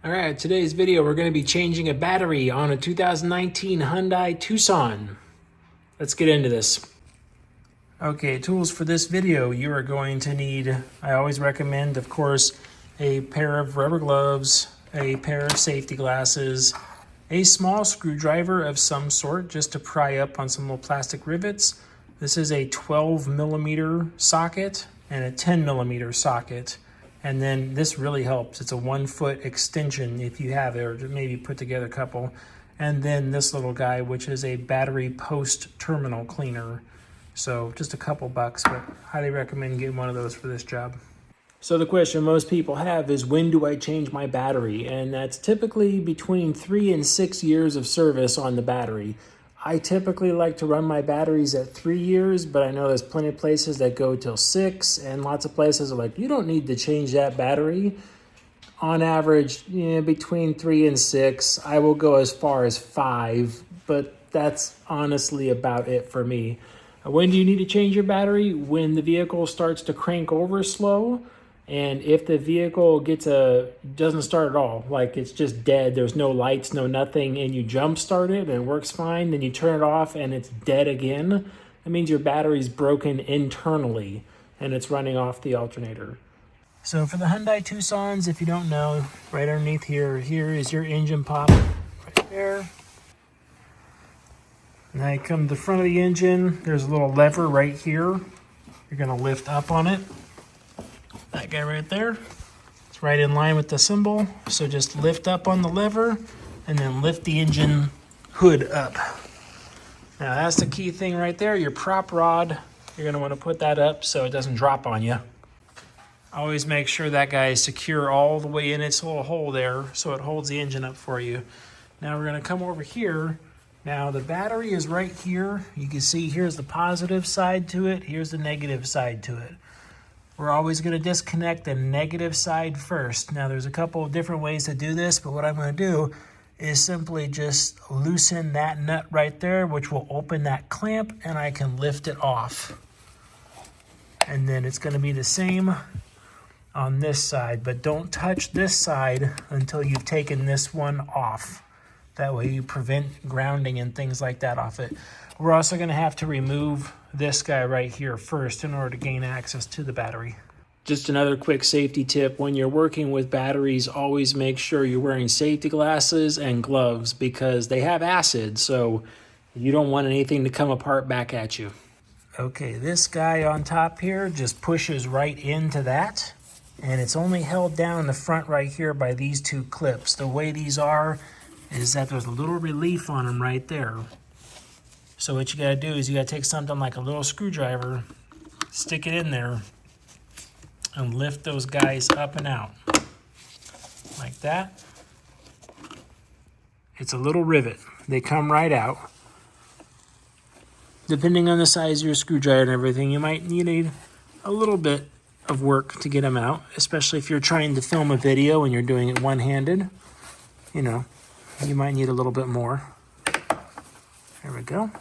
All right, today's video, we're going to be changing a battery on a 2019 Hyundai Tucson. Let's get into this. Okay, tools for this video, you are going to need, I always recommend, of course, a pair of rubber gloves, a pair of safety glasses, a small screwdriver of some sort just to pry up on some little plastic rivets. This is a 12 millimeter socket and a 10 millimeter socket. And then this really helps. It's a 1 foot extension if you have it, or maybe put together a couple. And then this little guy, which is a battery post terminal cleaner. So just a couple bucks, but highly recommend getting one of those for this job. So the question most people have is, when do I change my battery? And that's typically between 3 and 6 years of service on the battery. I typically like to run my batteries at 3 years, but I know there's plenty of places that go till 6, and lots of places are like, you don't need to change that battery. On average, between 3 and 6. I will go as far as 5, but that's honestly about it for me. When do you need to change your battery? When the vehicle starts to crank over slow, and if the vehicle doesn't start at all, like it's just dead, there's no lights, no nothing, and you jump start it and it works fine, then you turn it off and it's dead again, that means your battery's broken internally and it's running off the alternator. So for the Hyundai Tucsons, if you don't know, right underneath here is your engine pop right there. Now you come to the front of the engine, there's a little lever right here. You're gonna lift up on it. That guy right there, it's right in line with the symbol. So just lift up on the lever and then lift the engine hood up. Now that's the key thing right there, your prop rod. You're gonna wanna put that up so it doesn't drop on you. Always make sure that guy is secure all the way in its little hole there so it holds the engine up for you. Now we're gonna come over here. Now the battery is right here. You can see here's the positive side to it, here's the negative side to it. We're always going to disconnect the negative side first. Now there's a couple of different ways to do this, but what I'm going to do is simply just loosen that nut right there, which will open that clamp, and I can lift it off. And then it's going to be the same on this side, but don't touch this side until you've taken this one off. That way you prevent grounding and things like that off it. We're also going to have to remove this guy right here first in order to gain access to the battery. Just another quick safety tip, when you're working with batteries, always make sure you're wearing safety glasses and gloves because they have acid, so you don't want anything to come apart back at you. Okay, this guy on top here just pushes right into that, and it's only held down in the front right here by these two clips. The way these are is that there's a little relief on them right there. So what you gotta do is you gotta take something like a little screwdriver, stick it in there, and lift those guys up and out. Like that. It's a little rivet. They come right out. Depending on the size of your screwdriver and everything, you need a little bit of work to get them out, especially if you're trying to film a video and you're doing it one-handed. You might need a little bit more. There we go.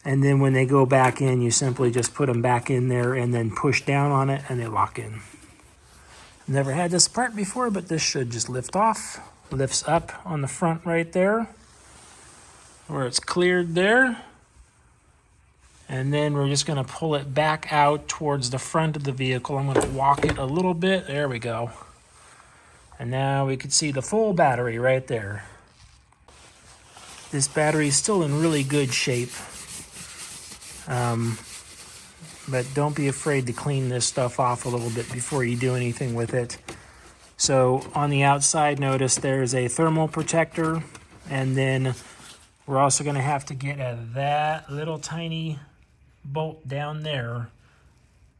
And then when they go back in, you simply just put them back in there and then push down on it and they lock in. Never had this part before, but this should just lift off. Lifts up on the front right there, where it's cleared there. And then we're just gonna pull it back out towards the front of the vehicle. I'm gonna walk it a little bit. There we go. And now we can see the full battery right there. This battery is still in really good shape. But don't be afraid to clean this stuff off a little bit before you do anything with it. So on the outside, notice there's a thermal protector, and then we're also going to have to get at that little tiny bolt down there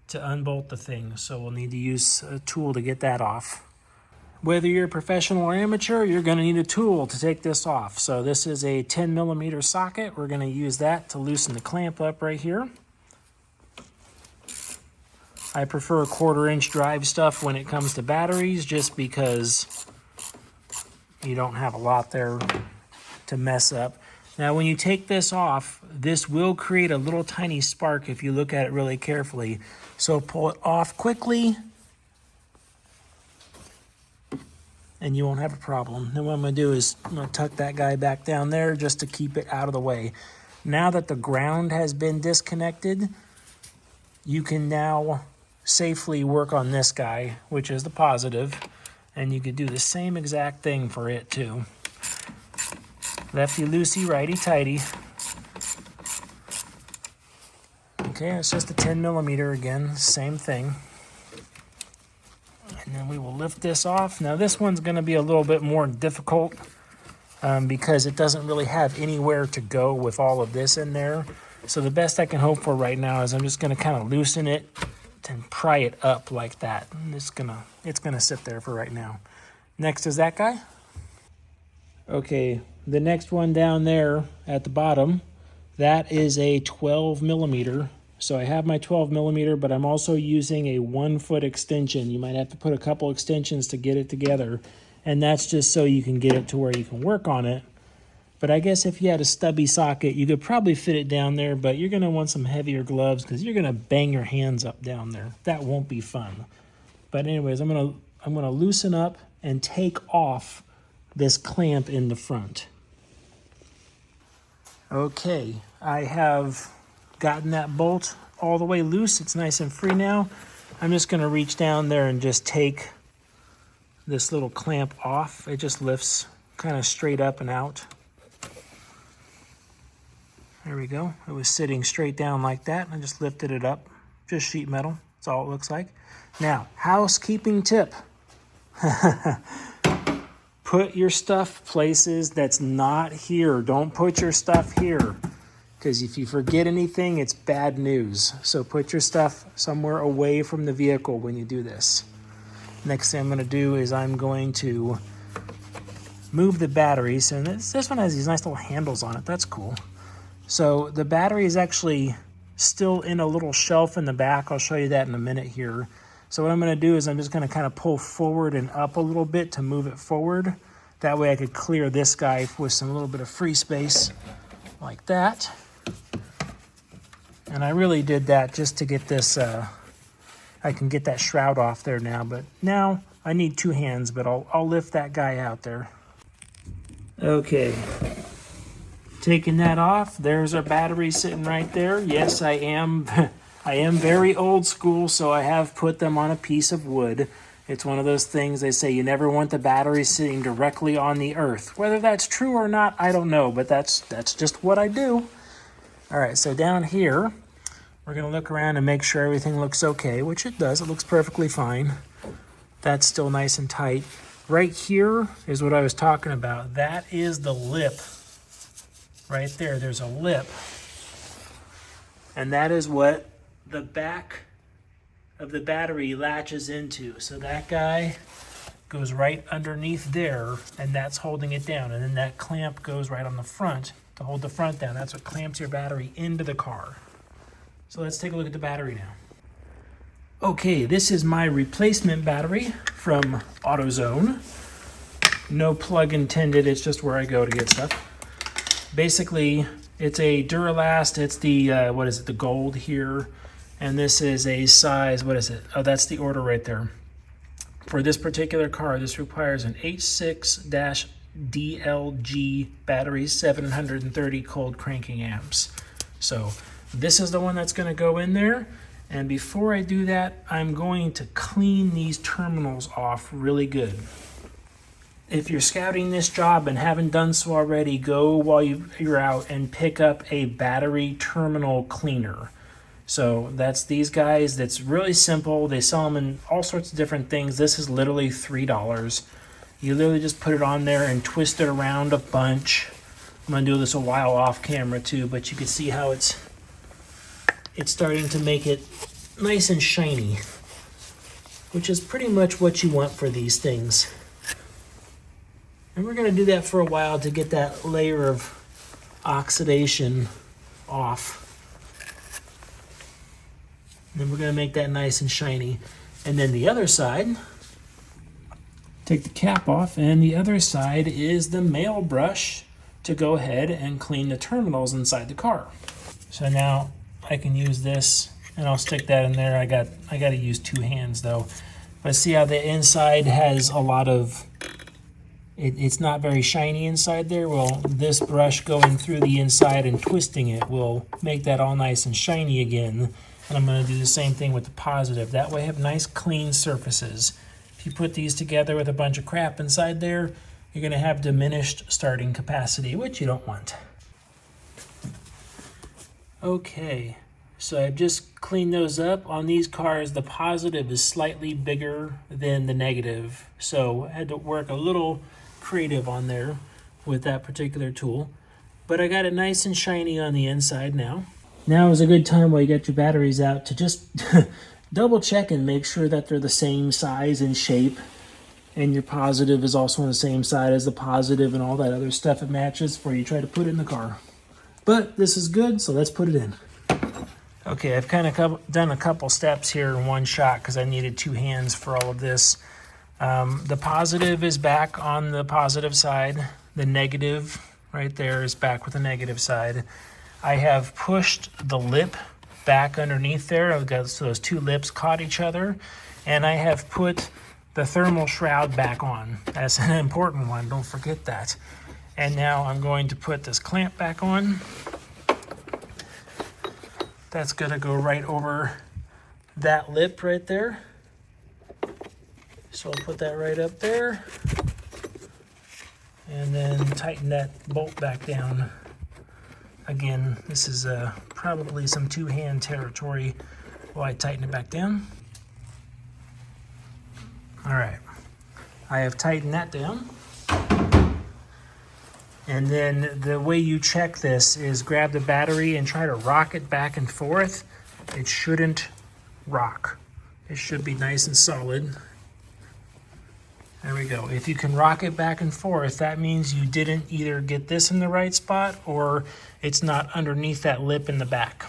to unbolt the thing. So we'll need to use a tool to get that off. Whether you're a professional or amateur, you're going to need a tool to take this off. So this is a 10 millimeter socket. We're going to use that to loosen the clamp up right here. I prefer 1/4 inch drive stuff when it comes to batteries, just because you don't have a lot there to mess up. Now when you take this off, this will create a little tiny spark if you look at it really carefully. So pull it off quickly and you won't have a problem. Then what I'm gonna do is I'm gonna tuck that guy back down there just to keep it out of the way. Now that the ground has been disconnected, you can now safely work on this guy, which is the positive, and you could do the same exact thing for it too. Lefty loosey, righty tighty. Okay, it's just a 10 millimeter again, same thing. And then we will lift this off. Now this one's gonna be a little bit more difficult because it doesn't really have anywhere to go with all of this in there. So the best I can hope for right now is I'm just gonna kind of loosen it and pry it up like that. And it's gonna sit there for right now. Next is that guy. Okay, the next one down there at the bottom, that is a 12 millimeter. So I have my 12 millimeter, but I'm also using a 1 foot extension. You might have to put a couple extensions to get it together. And that's just so you can get it to where you can work on it. But I guess if you had a stubby socket, you could probably fit it down there, but you're gonna want some heavier gloves because you're gonna bang your hands up down there. That won't be fun. But anyways, I'm gonna loosen up and take off this clamp in the front. Okay, I have gotten that bolt all the way loose. It's nice and free now. I'm just gonna reach down there and just take this little clamp off. It just lifts kind of straight up and out. There we go. It was sitting straight down like that. I just lifted it up. Just sheet metal. That's all it looks like. Now, housekeeping tip. Put your stuff places that's not here. Don't put your stuff here, because if you forget anything, it's bad news. So put your stuff somewhere away from the vehicle when you do this. Next thing I'm going to do is I'm going to move the batteries. And this one has these nice little handles on it. That's cool. So the battery is actually still in a little shelf in the back. I'll show you that in a minute here. So what I'm going to do is I'm just going to kind of pull forward and up a little bit to move it forward. That way I could clear this guy with some little bit of free space like that. And I really did that just to get this, I can get that shroud off there now. But now I need two hands, but I'll lift that guy out there. Okay. Taking that off, there's our battery sitting right there. Yes, I am very old school, so I have put them on a piece of wood. It's one of those things they say you never want the battery sitting directly on the earth. Whether that's true or not, I don't know, but that's just what I do. All right, so down here, we're gonna look around and make sure everything looks okay, which it does. It looks perfectly fine. That's still nice and tight. Right here is what I was talking about. That is the lip. Right there, there's a lip. And that is what the back of the battery latches into. So that guy goes right underneath there, and that's holding it down. And then that clamp goes right on the front to hold the front down. That's what clamps your battery into the car. So let's take a look at the battery now. Okay, this is my replacement battery from AutoZone. No plug intended, it's just where I go to get stuff. Basically, it's a Duralast. It's the, the gold here. And this is a size, what is it? Oh, that's the order right there. For this particular car, this requires an H6-DLG battery, 730 cold cranking amps. So this is the one that's going to go in there. And before I do that, I'm going to clean these terminals off really good. If you're scouting this job and haven't done so already, go while you're out and pick up a battery terminal cleaner. So that's these guys. That's really simple. They sell them in all sorts of different things. This is literally $3. You literally just put it on there and twist it around a bunch. I'm gonna do this a while off camera too, but you can see how it's starting to make it nice and shiny, which is pretty much what you want for these things. And we're going to do that for a while to get that layer of oxidation off. And then we're going to make that nice and shiny. And then the other side, take the cap off, and the other side is the male brush to go ahead and clean the terminals inside the car. So now I can use this, and I'll stick that in there. I got to use two hands though. But see how the inside has a lot of it's not very shiny inside there. Well, this brush going through the inside and twisting it will make that all nice and shiny again. And I'm going to do the same thing with the positive. That way I have nice clean surfaces. If you put these together with a bunch of crap inside there, you're going to have diminished starting capacity, which you don't want. Okay, so I've just cleaned those up. On these cars, the positive is slightly bigger than the negative. So I had to work a little creative on there with that particular tool. But I got it nice and shiny on the inside now. Now is a good time while you get your batteries out to just double check and make sure that they're the same size and shape. And your positive is also on the same side as the positive and all that other stuff it matches before you try to put it in the car. But this is good, so let's put it in. Okay, I've kind of done a couple steps here in one shot because I needed two hands for all of this. The positive is back on the positive side. The negative right there is back with the negative side. I have pushed the lip back underneath there. I've got so those two lips caught each other. And I have put the thermal shroud back on. That's an important one, don't forget that. And now I'm going to put this clamp back on. That's going to go right over that lip right there. So I'll put that right up there. And then tighten that bolt back down. Again, this is probably some two-hand territory while I tighten it back down. All right, I have tightened that down. And then the way you check this is grab the battery and try to rock it back and forth. It shouldn't rock. It should be nice and solid. There we go. If you can rock it back and forth, that means you didn't either get this in the right spot or it's not underneath that lip in the back.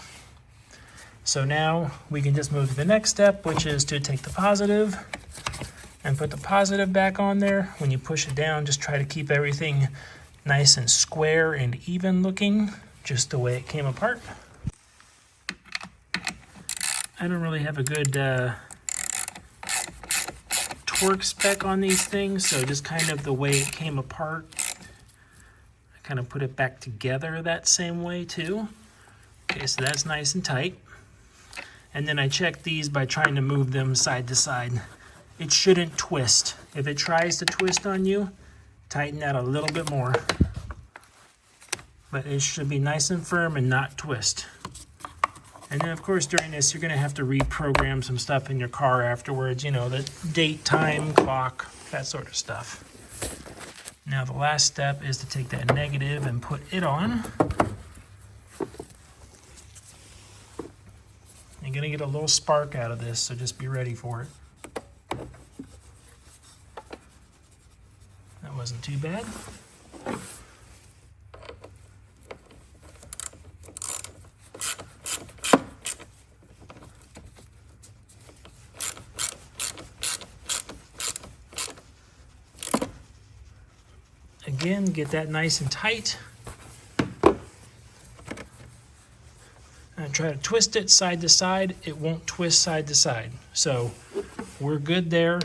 So now we can just move to the next step, which is to take the positive and put the positive back on there. When you push it down, just try to keep everything nice and square and even looking, just the way it came apart. I don't really have a good torque spec on these things, so just kind of the way it came apart. I kind of put it back together that same way too. Okay, so that's nice and tight. And then I check these by trying to move them side to side. It shouldn't twist. If it tries to twist on you, tighten that a little bit more. But it should be nice and firm and not twist. And then of course during this you're gonna have to reprogram some stuff in your car afterwards, you know, the date, time, clock, that sort of stuff. Now the last step is to take that negative and put it on. You're gonna get a little spark out of this, so just be ready for it. That wasn't too bad. Again, get that nice and tight. And try to twist it side to side. It won't twist side to side. So we're good there.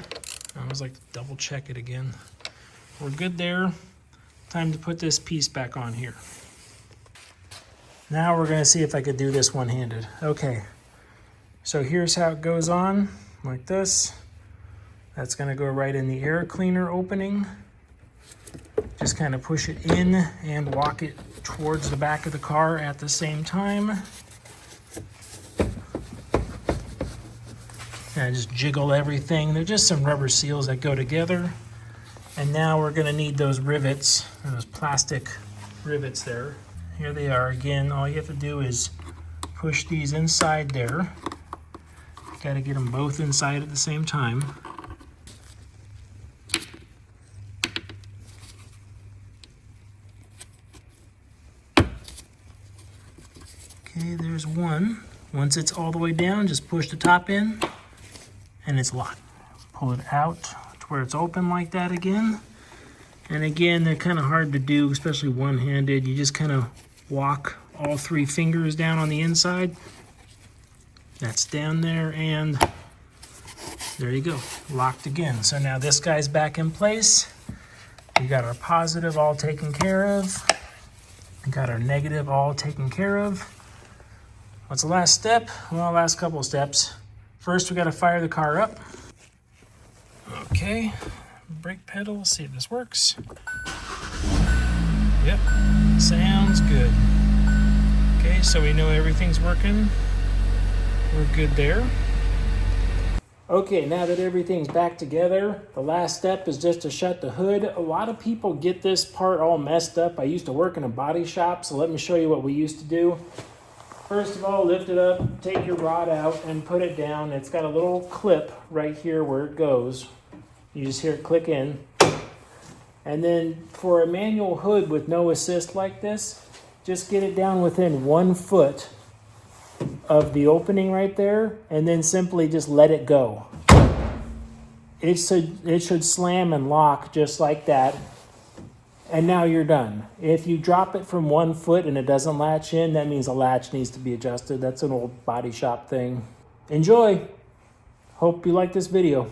I always like to double check it again. We're good there. Time to put this piece back on here. Now we're going to see if I could do this one-handed. Okay, so here's how it goes on, like this. That's going to go right in the air cleaner opening. Just kind of push it in and walk it towards the back of the car at the same time. And just jiggle everything. They're just some rubber seals that go together. And now we're going to need those rivets, those plastic rivets there. Here they are again. All you have to do is push these inside there. Got to get them both inside at the same time. Okay, there's one. Once it's all the way down, just push the top in and it's locked. Pull it out to where it's open like that again. And again, they're kind of hard to do, especially one-handed. You just kind of walk all three fingers down on the inside. That's down there, and there you go, locked again. So now this guy's back in place, We got our positive all taken care of. We got our negative all taken care of. What's the last step? Well, last couple of steps. First, we got to fire the car up. Okay, brake pedal, let's see if this works. Yep, sounds good. Okay, so we know everything's working. We're good there. Okay, now that everything's back together, the last step is just to shut the hood. A lot of people get this part all messed up. I used to work in a body shop, so let me show you what we used to do. First of all, lift it up, take your rod out, and put it down. It's got a little clip right here where it goes. You just hear it click in. And then for a manual hood with no assist like this, just get it down within 1 foot of the opening right there, and then simply just let it go. It should slam and lock just like that, and now you're done. If you drop it from 1 foot and it doesn't latch in, that means the latch needs to be adjusted. That's an old body shop thing. Enjoy. Hope you like this video.